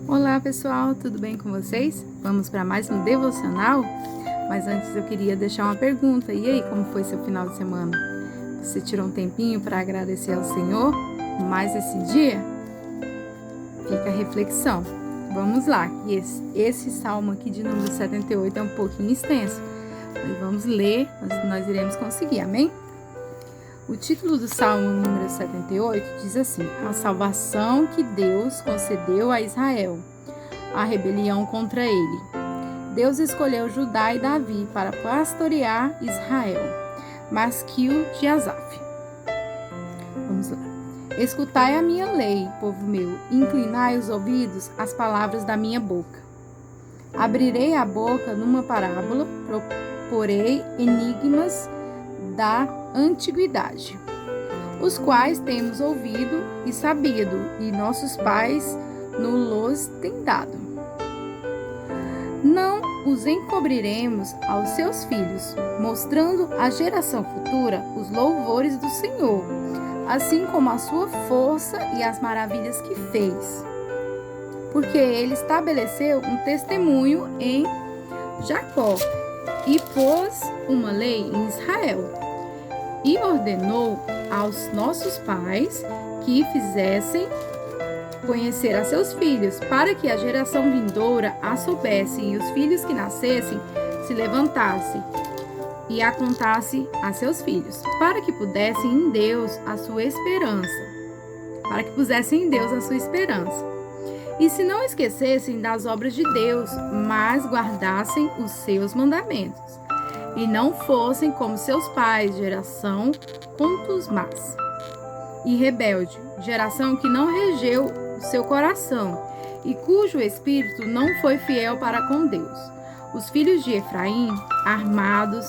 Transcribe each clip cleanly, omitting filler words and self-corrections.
Olá pessoal, tudo bem com vocês? Vamos para mais um devocional? Mas antes eu queria deixar uma pergunta. E aí, como foi seu final de semana? Você tirou um tempinho para agradecer ao Senhor mais esse dia? Fica a reflexão. Vamos lá, que esse salmo aqui de número 78 é um pouquinho extenso. Mas vamos ler, nós iremos conseguir, amém? O título do Salmo número 78 diz assim: a salvação que Deus concedeu a Israel, a rebelião contra ele. Deus escolheu Judá e Davi para pastorear Israel, Masquil de Asaf. Vamos lá. Escutai a minha lei, povo meu, inclinai os ouvidos às palavras da minha boca. Abrirei a boca numa parábola, proporei enigmas da antiguidade, os quais temos ouvido e sabido, e nossos pais nos têm dado. Não os encobriremos aos seus filhos, mostrando à geração futura os louvores do Senhor, assim como a sua força e as maravilhas que fez. Porque ele estabeleceu um testemunho em Jacó e pôs uma lei em Israel. E ordenou aos nossos pais que fizessem conhecer a seus filhos, para que a geração vindoura a soubesse, e os filhos que nascessem se levantassem e a contasse a seus filhos, para que pudessem em Deus a sua esperança. Para que pusessem em Deus a sua esperança. E se não esquecessem das obras de Deus, mas guardassem os seus mandamentos. E não fossem como seus pais, geração contusmaz e rebelde, geração que não regeu o seu coração e cujo espírito não foi fiel para com Deus. Os filhos de Efraim, armados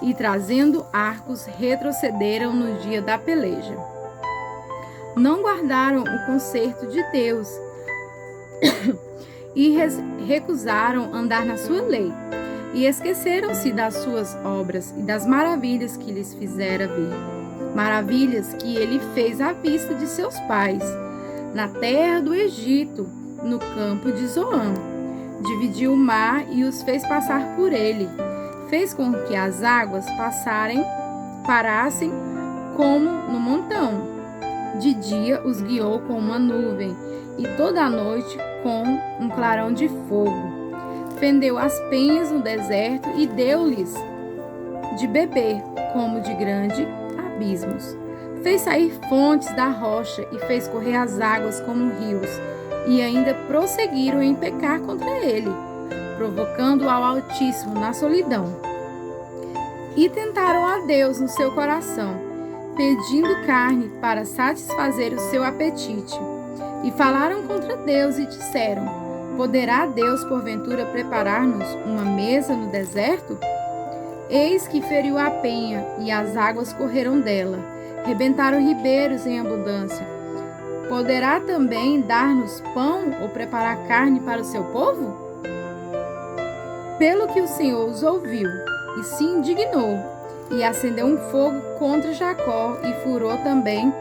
e trazendo arcos, retrocederam no dia da peleja. Não guardaram o conserto de Deus e recusaram andar na sua lei. E esqueceram-se das suas obras e das maravilhas que lhes fizera ver. Maravilhas que ele fez à vista de seus pais, na terra do Egito, no campo de Zoã. Dividiu o mar e os fez passar por ele. Fez com que as águas parassem como no montão. De dia os guiou com uma nuvem e toda a noite com um clarão de fogo. Fendeu as penhas no deserto e deu-lhes de beber, como de grandes abismos. Fez sair fontes da rocha e fez correr as águas como rios, e ainda prosseguiram em pecar contra ele, provocando ao Altíssimo na solidão. E tentaram a Deus no seu coração, pedindo carne para satisfazer o seu apetite. E falaram contra Deus e disseram: poderá Deus, porventura, preparar-nos uma mesa no deserto? Eis que feriu a penha, e as águas correram dela. Rebentaram ribeiros em abundância. Poderá também dar-nos pão ou preparar carne para o seu povo? Pelo que o Senhor os ouviu, e se indignou, e acendeu um fogo contra Jacó, e furor também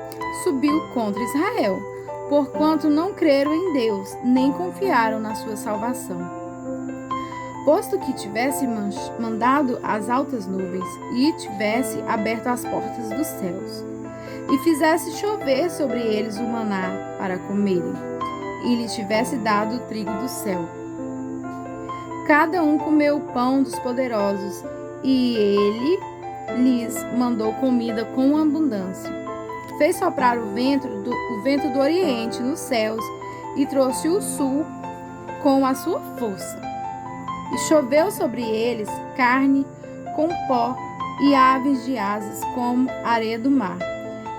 subiu contra Israel, porquanto não creram em Deus, nem confiaram na sua salvação. Posto que tivesse mandado as altas nuvens, e tivesse aberto as portas dos céus, e fizesse chover sobre eles o maná para comerem, e lhes tivesse dado o trigo do céu. Cada um comeu o pão dos poderosos, e ele lhes mandou comida com abundância. Fez soprar o vento do Oriente nos céus e trouxe o sul com a sua força. E choveu sobre eles carne com pó e aves de asas como areia do mar.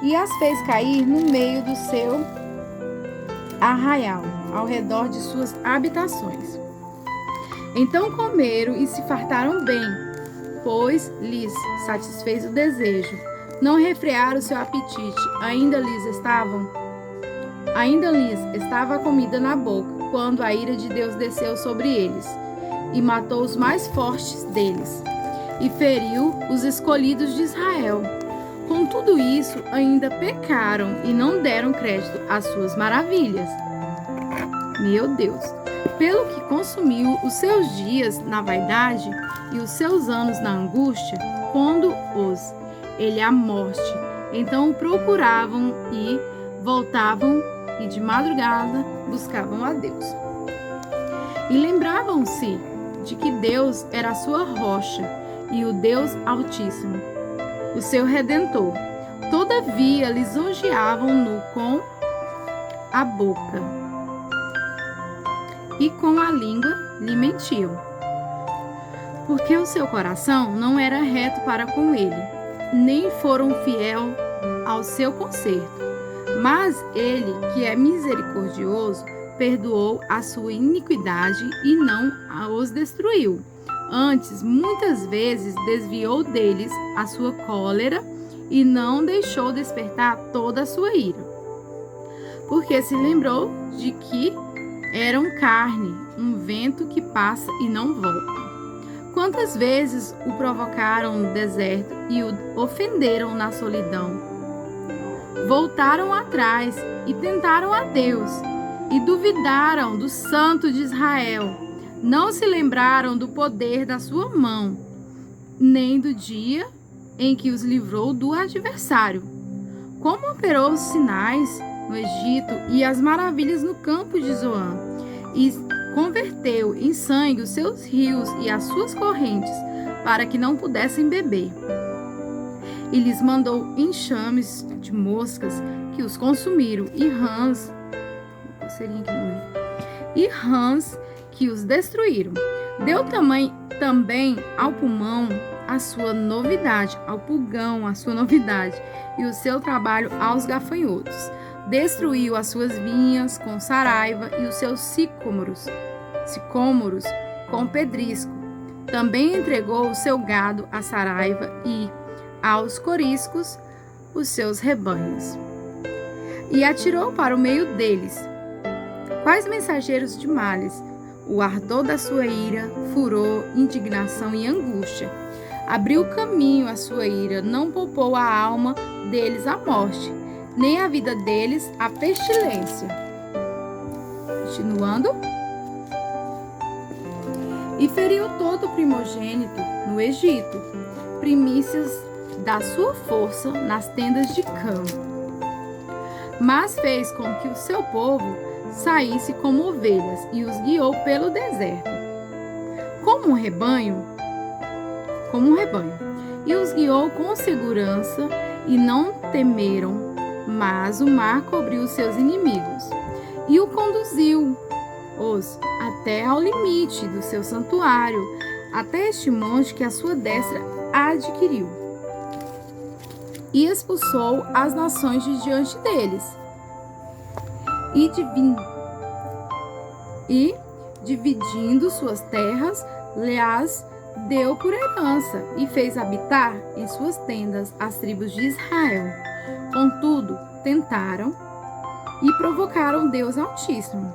E as fez cair no meio do seu arraial, ao redor de suas habitações. Então comeram e se fartaram bem, pois lhes satisfez o desejo. Não refrearam o seu apetite, ainda lhes estava a comida na boca, quando a ira de Deus desceu sobre eles, e matou os mais fortes deles, e feriu os escolhidos de Israel. Com tudo isso, ainda pecaram e não deram crédito às suas maravilhas. Meu Deus! Pelo que consumiu os seus dias na vaidade e os seus anos na angústia, pondo-os ele à morte. Então o procuravam e voltavam, e de madrugada buscavam a Deus. E lembravam-se de que Deus era a sua rocha e o Deus Altíssimo, o seu Redentor. Todavia lisonjeavam-no com a boca e com a língua lhe mentiam, porque o seu coração não era reto para com ele, nem foram fiel ao seu conserto. Mas ele, que é misericordioso, perdoou a sua iniquidade e não os destruiu. Antes, muitas vezes desviou deles a sua cólera e não deixou despertar toda a sua ira, porque se lembrou de que eram carne, um vento que passa e não volta. Quantas vezes o provocaram no deserto e o ofenderam na solidão? Voltaram atrás e tentaram a Deus, e duvidaram do Santo de Israel. Não se lembraram do poder da sua mão, nem do dia em que os livrou do adversário. Como operou os sinais no Egito e as maravilhas no campo de Zoan, e converteu em sangue os seus rios e as suas correntes, para que não pudessem beber. E lhes mandou enxames de moscas que os consumiram, e rãs que os destruíram. Deu também ao pulmão a sua novidade, ao pulgão a sua novidade, e o seu trabalho aos gafanhotos. Destruiu as suas vinhas com saraiva e os seus sicômoros com pedrisco. Também entregou o seu gado à saraiva e aos coriscos os seus rebanhos. E atirou para o meio deles. Quais mensageiros de males? O ardor da sua ira, furor, indignação e angústia. Abriu caminho à sua ira, não poupou a alma deles à morte, nem a vida deles à pestilência. Continuando. E feriu todo o primogênito no Egito, primícias da sua força nas tendas de campo. Mas fez com que o seu povo saísse como ovelhas e os guiou pelo deserto, como um rebanho, e os guiou com segurança e não temeram, mas o mar cobriu os seus inimigos e o conduziu-os até ao limite do seu santuário, até este monte que a sua destra adquiriu, e expulsou as nações de diante deles, e dividindo suas terras, lhes deu por herança, e fez habitar em suas tendas as tribos de Israel. Contudo, tentaram e provocaram Deus Altíssimo,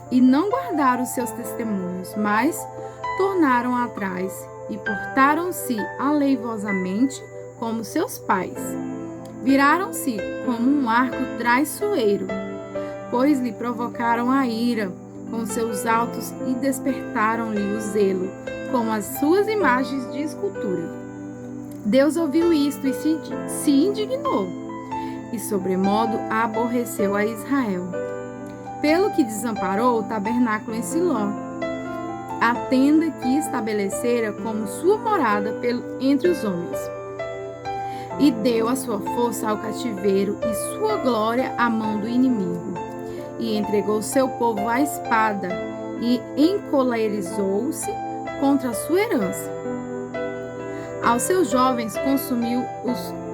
e não guardaram os seus testemunhos, mas tornaram atrás e portaram-se aleivosamente como seus pais. Viraram-se como um arco traiçoeiro, pois lhe provocaram a ira com seus altos e despertaram-lhe o zelo com as suas imagens de escultura. Deus ouviu isto e se indignou, e sobremodo aborreceu a Israel, pelo que desamparou o tabernáculo em Siló, a tenda que estabelecera como sua morada entre os homens. E deu a sua força ao cativeiro e sua glória à mão do inimigo. E entregou seu povo à espada, e encolerizou-se contra a sua herança. Aos seus jovens consumiu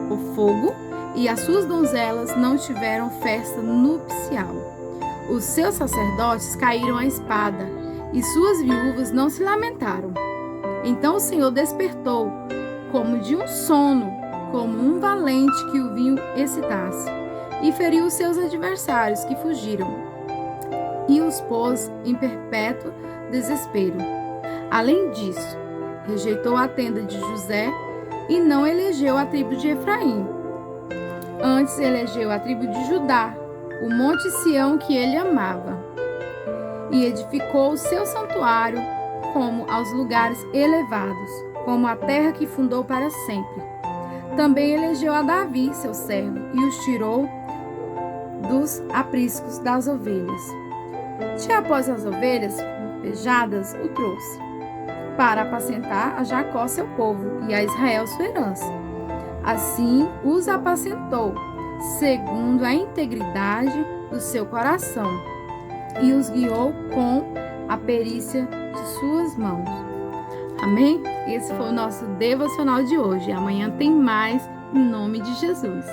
o fogo, e as suas donzelas não tiveram festa nupcial. Os seus sacerdotes caíram à espada, e suas viúvas não se lamentaram. Então o Senhor despertou, como de um sono, como um valente que o vinho excitasse, e feriu os seus adversários que fugiram, e os pôs em perpétuo desespero. Além disso, rejeitou a tenda de José e não elegeu a tribo de Efraim. Antes elegeu a tribo de Judá, o monte Sião que ele amava. e edificou o seu santuário como aos lugares elevados, como a terra que fundou para sempre. Também elegeu a Davi, seu servo, e os tirou dos apriscos das ovelhas. E após as ovelhas pejadas, o trouxe, para apacentar a Jacó, seu povo, e a Israel, sua herança. Assim os apacentou, segundo a integridade do seu coração, e os guiou com a perícia de suas mãos. Amém? Esse foi o nosso devocional de hoje. Amanhã tem mais, em nome de Jesus.